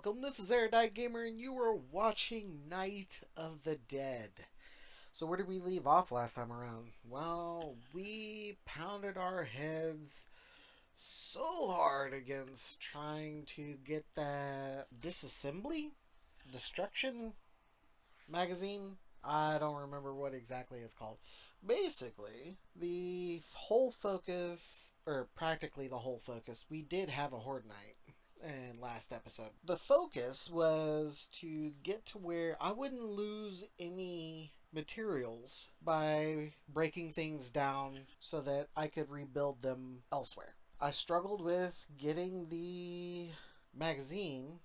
welcome. This is Erudite Gamer, and you are watching Night of the Dead. So, where did we leave off last time around? Well, we pounded our heads so hard against trying to get that disassembly? Destruction magazine? I don't remember what exactly it's called. Basically, the whole focus, or practically the whole focus, we did have a Horde Night in last episode. The focus was to get to where I wouldn't lose any materials by breaking things down so that I could rebuild them elsewhere. I struggled with getting the magazine.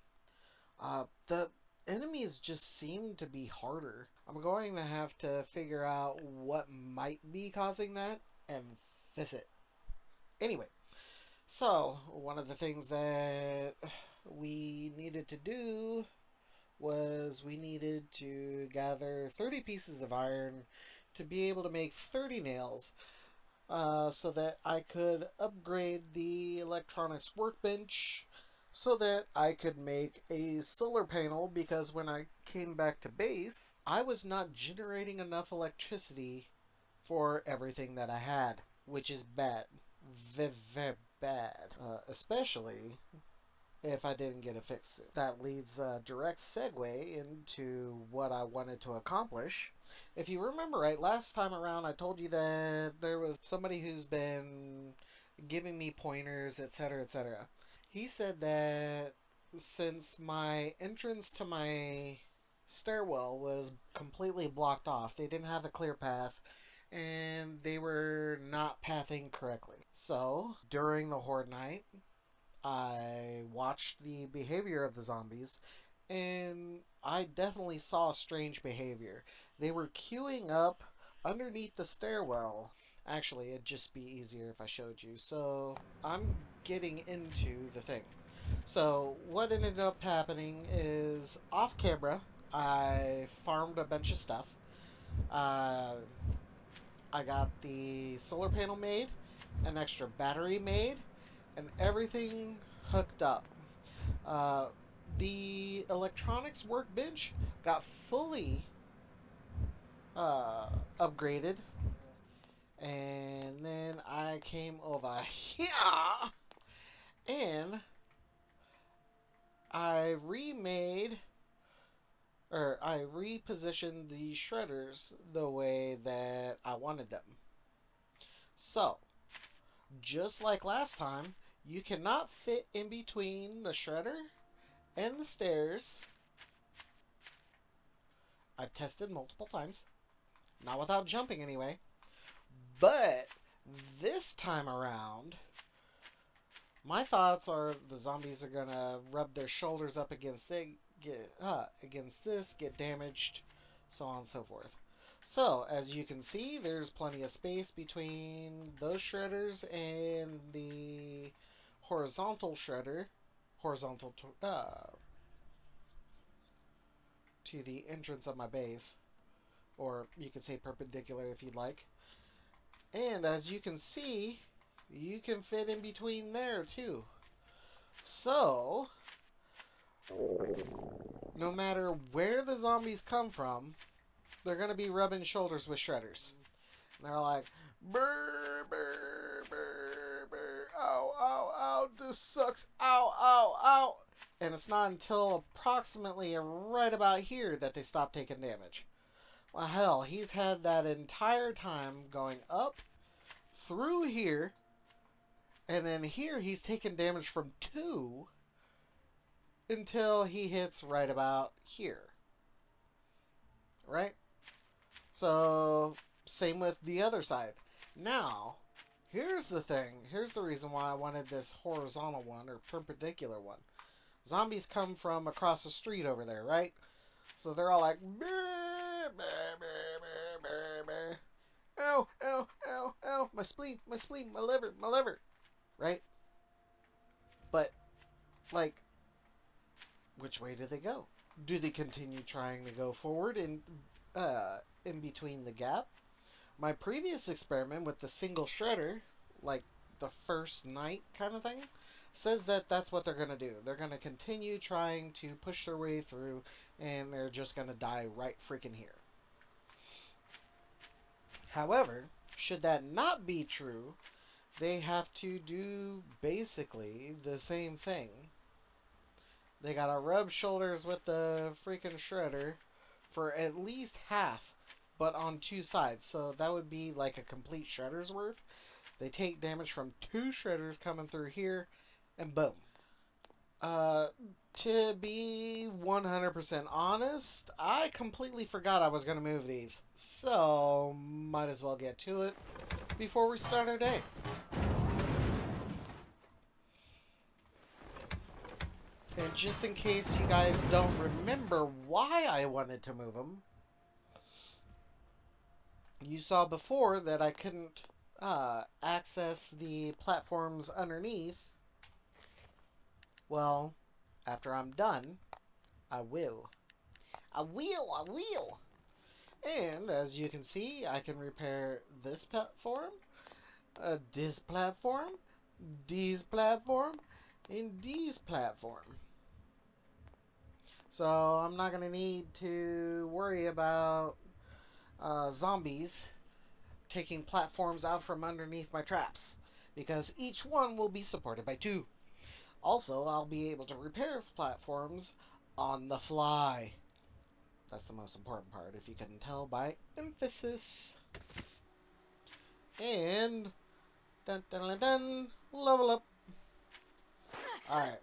The enemies just seem to be harder. I'm going to have to figure out what might be causing that and fix it. Anyway, so one of the things that we needed to do was we needed to gather 30 pieces of iron to be able to make 30 nails so that I could upgrade the electronics workbench so that I could make a solar panel, because when I came back to base, I was not generating enough electricity for everything that I had, which is bad. Very bad. Especially if I didn't get it fixed soon. That leads a direct segue into what I wanted to accomplish. If you remember right, last time around I told you that there was somebody who's been giving me pointers, etc., etc. He said that since my entrance to my stairwell was completely blocked off, they didn't have a clear path, and they were not pathing correctly. So, during the Horde Night, I watched the behavior of the zombies, and I definitely saw strange behavior. They were queuing up underneath the stairwell. Actually, it'd just be easier if I showed you. So, I'm getting into the thing. So, what ended up happening is off camera, I farmed a bunch of stuff. Uh, I got the solar panel made, an extra battery made, and everything hooked up. Uh, the electronics workbench got fully upgraded, and then I came over here and I remade, or I repositioned the shredders the way that I wanted them. So, just like last time, you cannot fit in between the shredder and the stairs. I've tested multiple times. Not without jumping anyway. But this time around, my thoughts are the zombies are gonna rub their shoulders up against against this, get damaged, so on and so forth. So, as you can see, there's plenty of space between those shredders and the horizontal shredder, horizontal to the entrance of my base, or you could say perpendicular if you'd like. And as you can see, you can fit in between there too. So, no matter where the zombies come from, they're going to be rubbing shoulders with shredders. And they're like, brr, brr, brr, brr, ow, ow, ow, this sucks, ow, ow, ow. And it's not until approximately right about here that they stop taking damage. Well, hell, he's had that entire time going up through here, and then here he's taking damage from 2 until he hits right about here. Right? So, same with the other side. Now, here's the thing. Here's the reason why I wanted this horizontal one, or perpendicular one. Zombies come from across the street over there, right? So they're all like, brr, brr, brr, brr, brr. Ow, ow, ow, ow, my spleen, my liver, right? But, like, which way do they go? Do they continue trying to go forward in between the gap? My previous experiment with the single shredder, like the first night kind of thing, says that that's what they're going to do. They're going to continue trying to push their way through, and they're just going to die right freaking here. However, should that not be true, they have to do basically the same thing. They gotta rub shoulders with the freaking shredder for at least half, but on two sides. So that would be like a complete shredder's worth. They take damage from two shredders coming through here, and boom. Uh, to be 100% honest, I completely forgot I was going to move these. So, might as well get to it before we start our day. And just in case you guys don't remember why I wanted to move them, you saw before that I couldn't access the platforms underneath. Well, after I'm done, I will. I will. And as you can see, I can repair this platform, this platform, and this platform. So I'm not going to need to worry about zombies taking platforms out from underneath my traps, because each one will be supported by two. Also, I'll be able to repair platforms on the fly. That's the most important part, if you couldn't tell by emphasis. And dun dun dun dun, level up. Alright.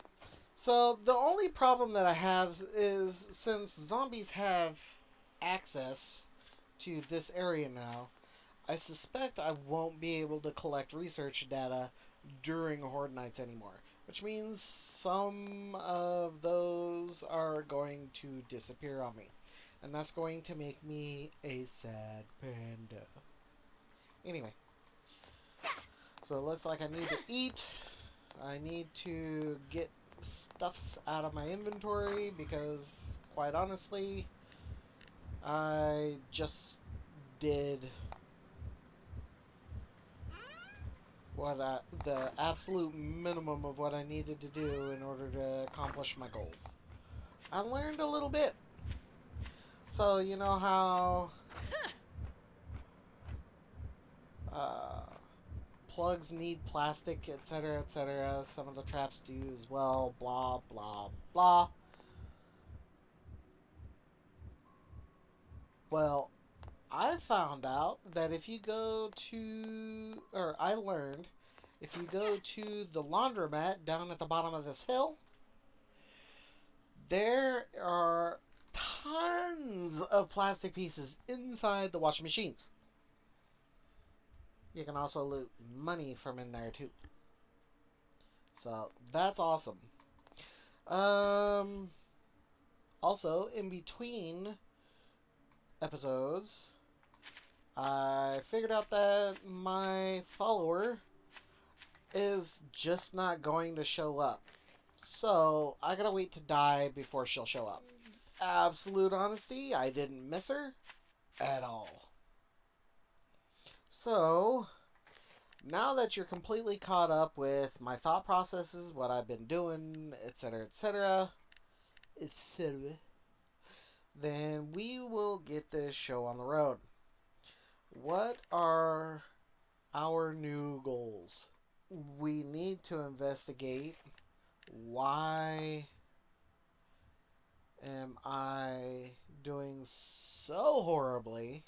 So the only problem that I have is, since zombies have access to this area now, I suspect I won't be able to collect research data during Horde Nights anymore. Which means some of those are going to disappear on me. And that's going to make me a sad panda. Anyway. So it looks like I need to eat. I need to get stuffs out of my inventory because, quite honestly, I just did the absolute minimum of what I needed to do in order to accomplish my goals. I learned a little bit. So, you know how plugs need plastic, etc., etc. Some of the traps do as well, blah, blah, blah. Well, I found out that if you go to, or I learned, if you go to the laundromat down at the bottom of this hill, there are tons of plastic pieces inside the washing machines. You can also loot money from in there too. So that's awesome. Also, in between episodes, I figured out that my follower is just not going to show up. So I gotta wait to die before she'll show up. Absolute honesty, I didn't miss her at all. So, now that you're completely caught up with my thought processes, what I've been doing, etc., etc., then we will get this show on the road. What are our new goals? We need to investigate why am I doing so horribly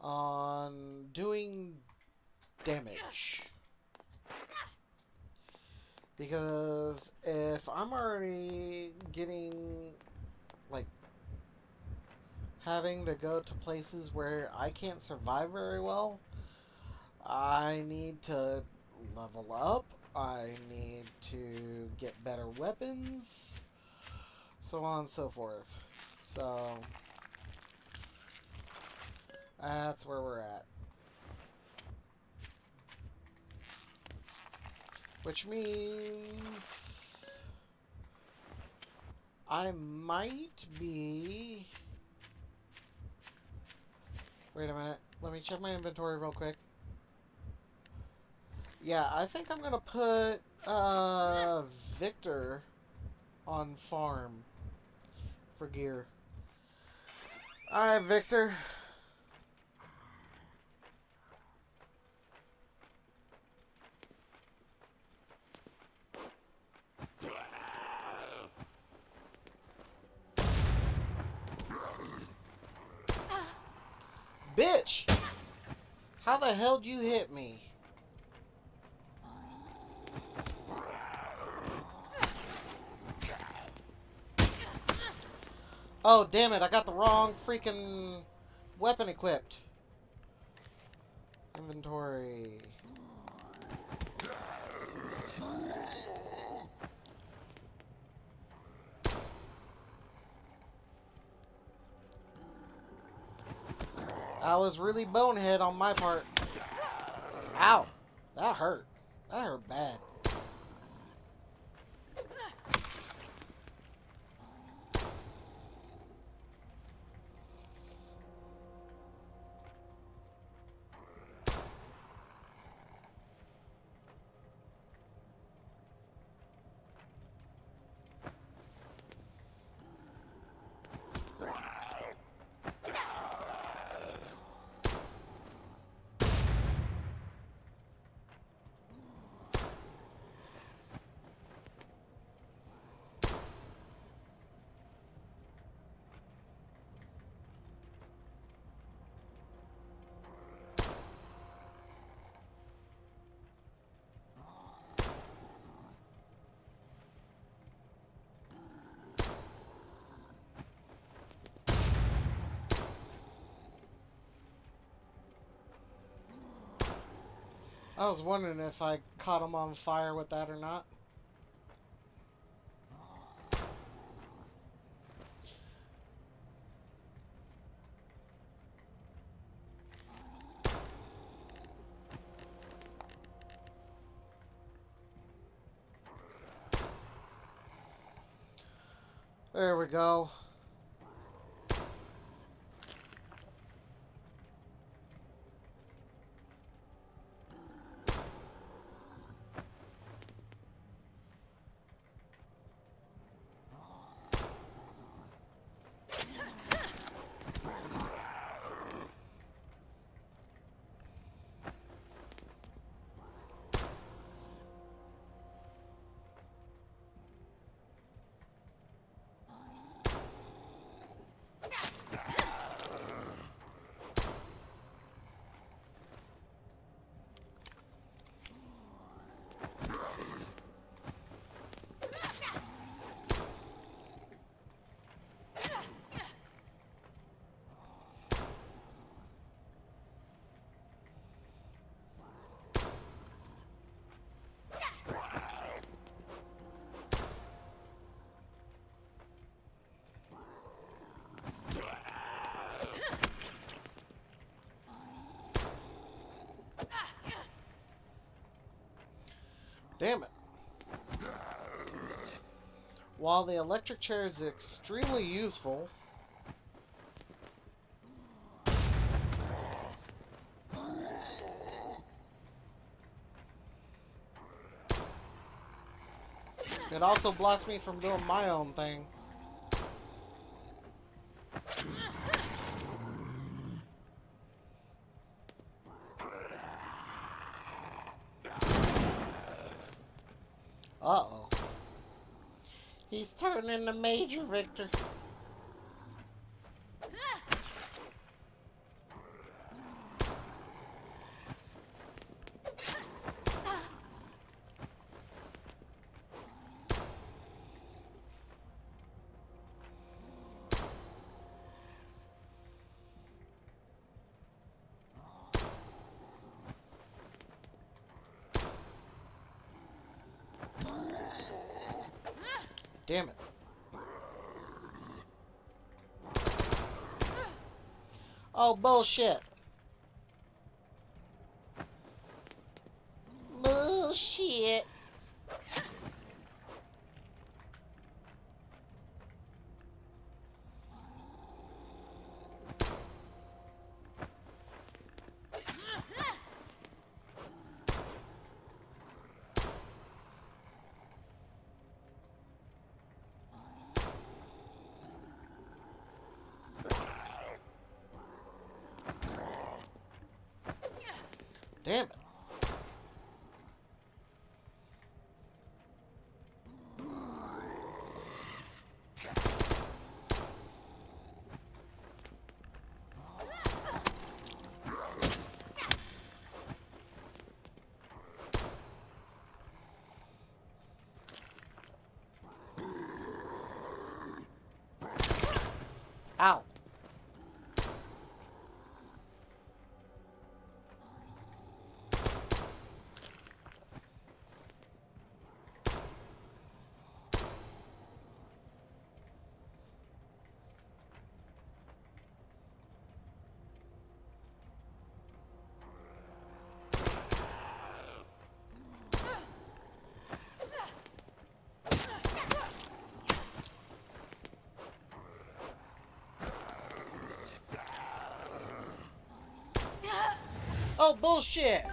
on doing damage. Because if I'm already getting, like, having to go to places where I can't survive very well, I need to level up, I need to get better weapons, so on and so forth. So that's where we're at. Which means I might be... Wait a minute. Let me check my inventory real quick. Yeah, I think I'm gonna put Victor on farm for gear. Alright, Victor. Bitch! How the hell you hit me? Oh, damn it, I got the wrong freaking weapon equipped. Inventory. I was really bonehead on my part. Ow! That hurt. That hurt bad. I was wondering if I caught him on fire with that or not. There we go. Damn it. While the electric chair is extremely useful, it also blocks me from doing my own thing. Uh-oh. He's turning into Major Victor. Damn it. Oh, bullshit. Bullshit. Damn it. Ow. Oh, bullshit!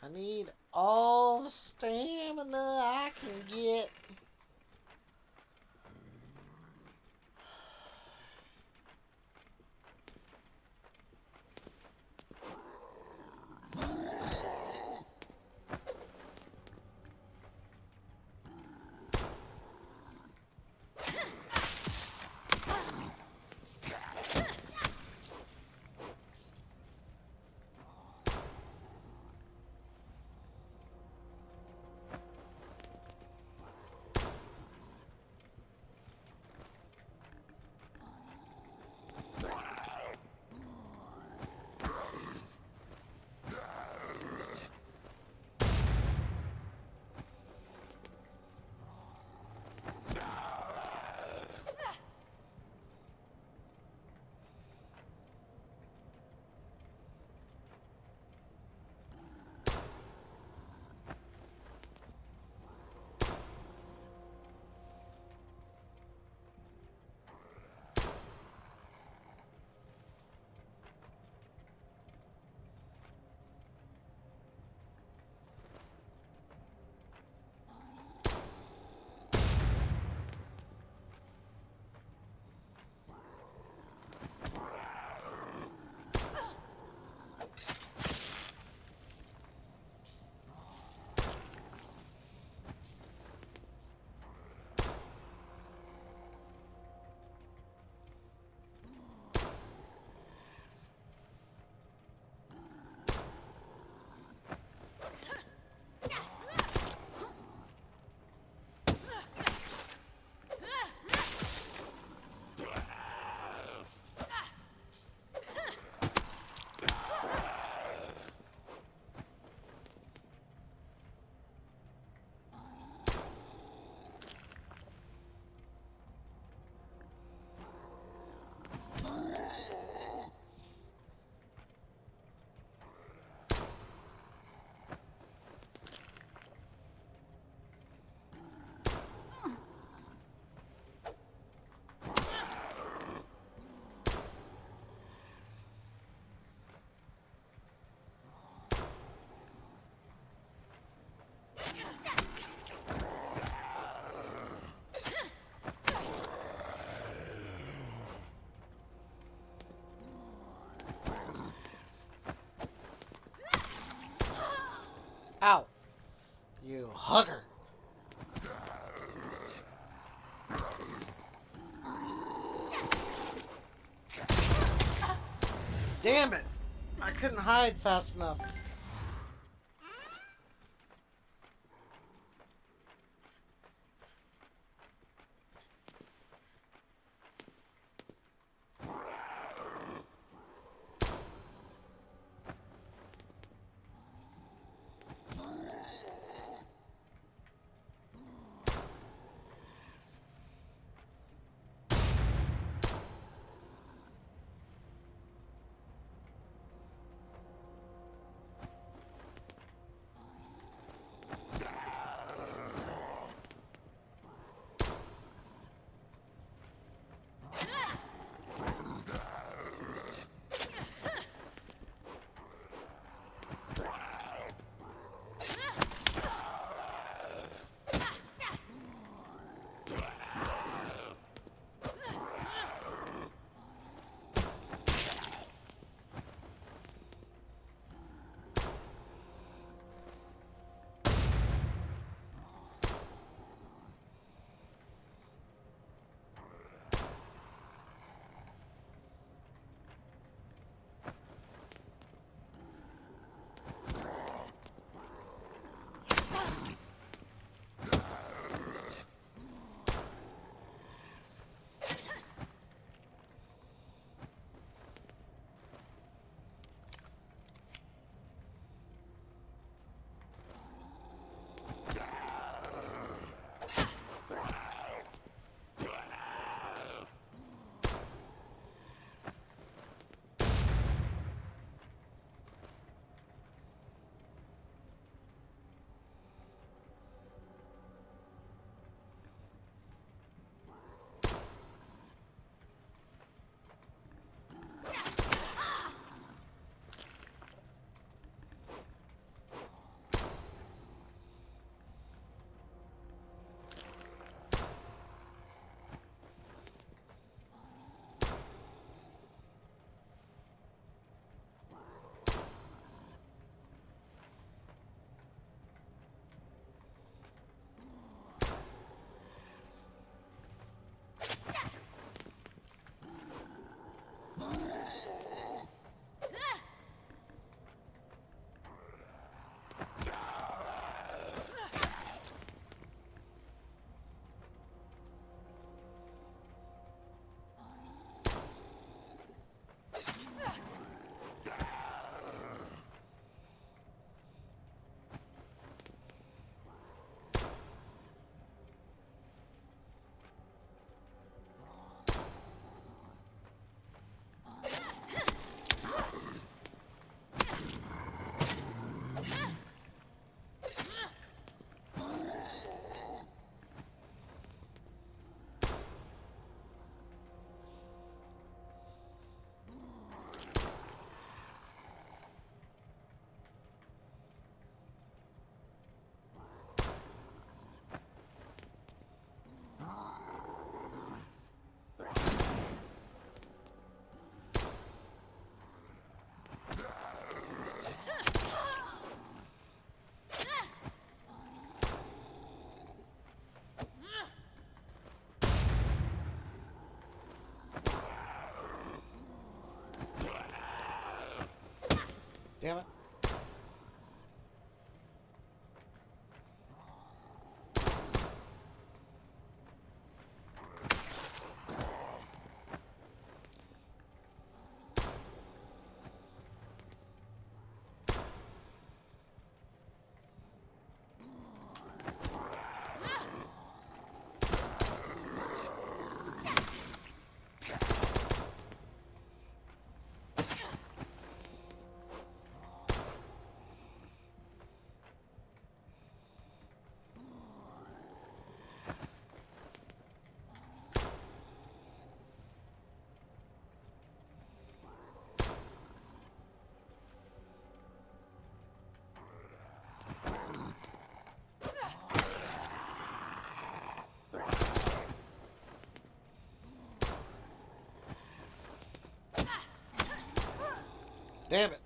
I need all the stamina I can get. Ow. You hugger. Damn it. I couldn't hide fast enough. Damn it. Damn it.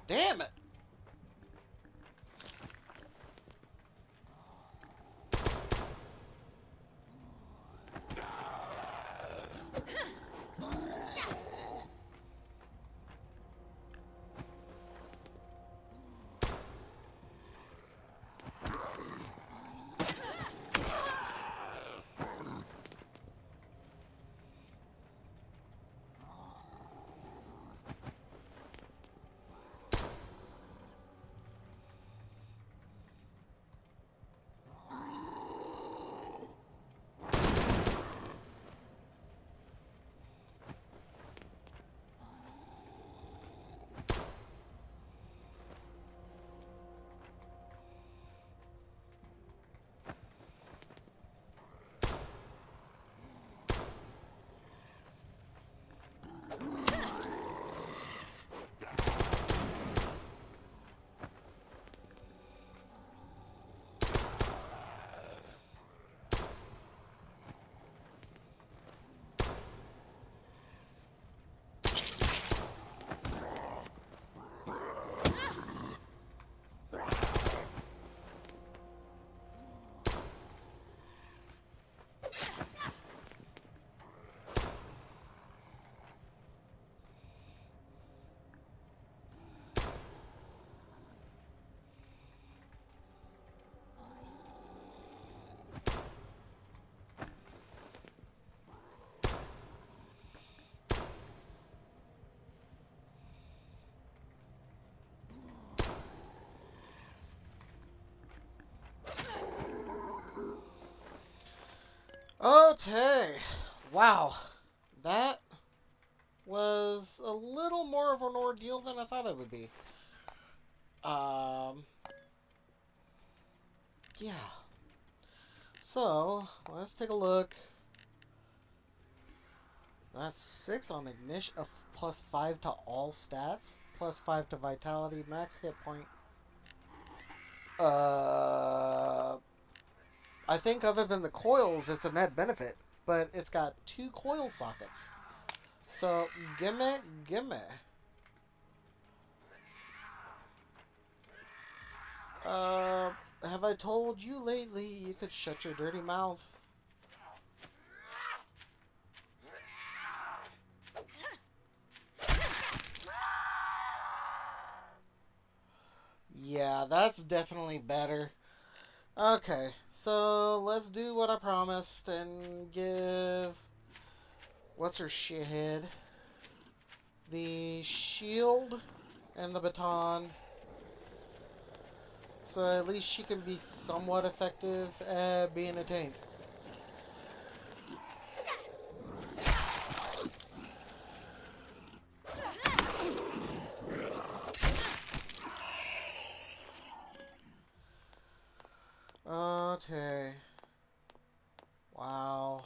Damn it. Okay. Wow. That was a little more of an ordeal than I thought it would be. Um, yeah. So, let's take a look. That's 6 on ignition, plus 5 to all stats, plus 5 to vitality, max hit point. Uh, I think other than the coils, it's a net benefit, but it's got 2 coil sockets. So, gimme, gimme. Have I told you lately you could shut your dirty mouth? Yeah, that's definitely better. Okay, so let's do what I promised and give... What's her shithead? The shield and the baton. So at least she can be somewhat effective at being a tank. Okay. Wow.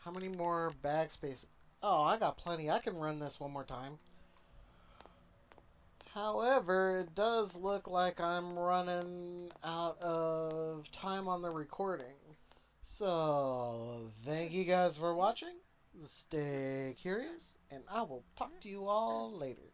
How many more bag space? Oh, I got plenty. I can run this one more time. However, it does look like I'm running out of time on the recording. So, thank you guys for watching. Stay curious, and I will talk to you all later.